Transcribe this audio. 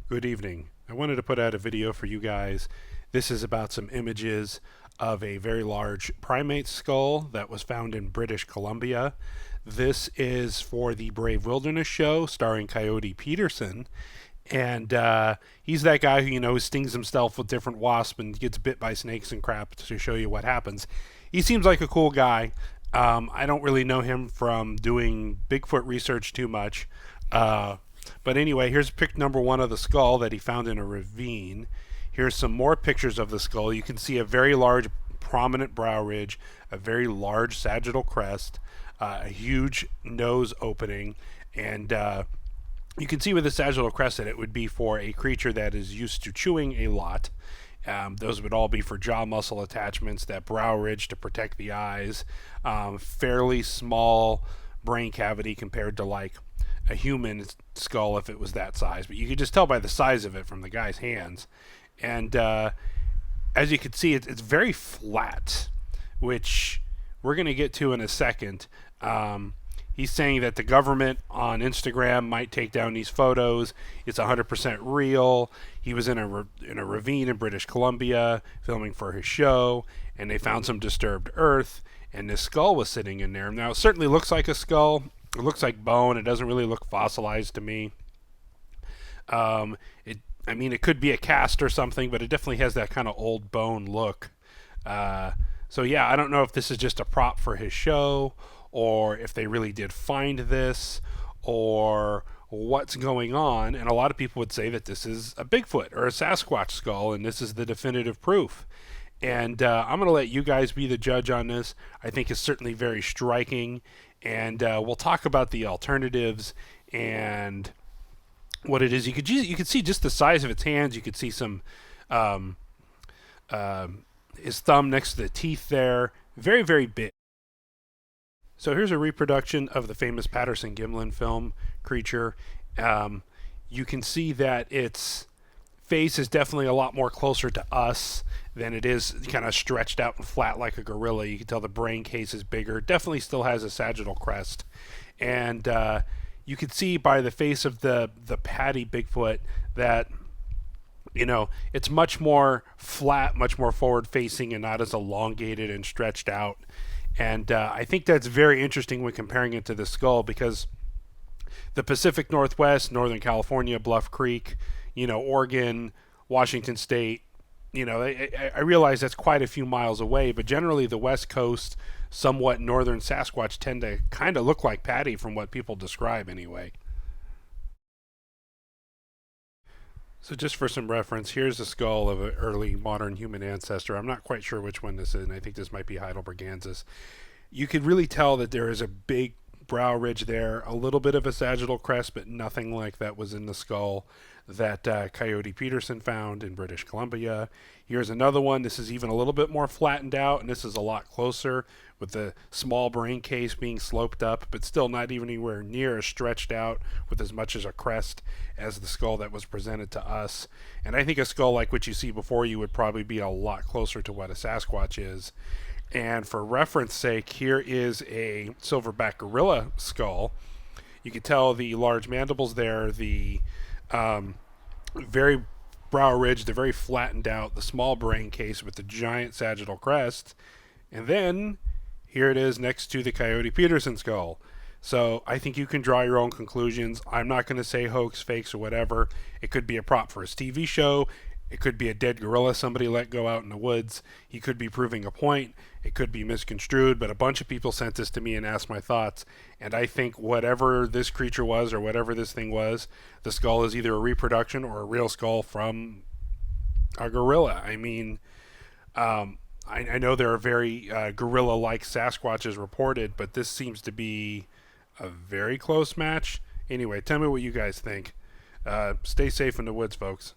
Good evening. I wanted to put out a video for you guys. This is about some images of a very large primate skull that was found in British Columbia. This is for the Brave Wilderness show starring Coyote Peterson. And he's that guy who, stings himself with different wasps and gets bit by snakes and crap to show you what happens. He seems like a cool guy. I don't really know him from doing Bigfoot research too much. But anyway, here's pic number one of the skull that he found in a ravine. Here's some more pictures of the skull. You can see a very large, prominent brow ridge, a very large sagittal crest, a huge nose opening, and you can see with the sagittal crest that it would be for a creature that is used to chewing a lot. Those would all be for jaw muscle attachments, that brow ridge to protect the eyes, fairly small brain cavity compared to like a human skull if it was that size, but you could just tell by the size of it from the guy's hands. And as you can see, it's very flat, which we're going to get to in a second. He's saying that the government on Instagram might take down these photos. It's 100% real. He was in a ravine in British Columbia filming for his show, and they found some disturbed earth, and this skull was sitting in there. Now, it certainly looks like a skull. It looks like bone. It doesn't really look fossilized to me. It could be a cast or something, but it definitely has that kind of old bone look. So yeah, I don't know if this is just a prop for his show, or if they really did find this, or what's going on. And a lot of people would say that this is a Bigfoot or a Sasquatch skull, and this is the definitive proof. And I'm going to let you guys be the judge on this. I think it's certainly very striking, and we'll talk about the alternatives and what it is. You could see just the size of its hands. You could see some his thumb next to the teeth there. Very, very big. So here's a reproduction of the famous Patterson Gimlin film creature. You can see that its face is definitely a lot more closer to us than it is kind of stretched out and flat like a gorilla. You can tell the brain case is bigger. Definitely still has a sagittal crest. And you can see by the face of the Patty Bigfoot that, it's much more flat, much more forward facing, and not as elongated and stretched out. And I think that's very interesting when comparing it to the skull, because the Pacific Northwest, Northern California, Bluff Creek, Oregon, Washington State, I realize that's quite a few miles away, but generally the West Coast, somewhat northern Sasquatch tend to kind of look like Patty from what people describe anyway. So just for some reference, here's the skull of an early modern human ancestor. I'm not quite sure which one this is, and I think this might be Heidelbergensis. You could really tell that there is a big brow ridge there, a little bit of a sagittal crest, but nothing like that was in the skull that Coyote Peterson found in British Columbia. Here's another one. This is even a little bit more flattened out, and this is a lot closer, with the small brain case being sloped up, but still not even anywhere near as stretched out with as much as a crest as the skull that was presented to us. And I think a skull like what you see before you would probably be a lot closer to what a Sasquatch is. And for reference sake, here is a silverback gorilla skull. You can tell the large mandibles there, the very brow ridge, the very flattened out, the small brain case with the giant sagittal crest. And then here it is next to the Coyote Peterson skull. So I think you can draw your own conclusions. I'm not going to say hoax, fakes, or whatever. It could be a prop for his TV show. It could be a dead gorilla somebody let go out in the woods. He could be proving a point. It could be misconstrued, but a bunch of people sent this to me and asked my thoughts. And I think whatever this creature was, or whatever this thing was, the skull is either a reproduction or a real skull from a gorilla. I know there are very gorilla-like Sasquatches reported, but this seems to be a very close match. Anyway, tell me what you guys think. Stay safe in the woods, folks.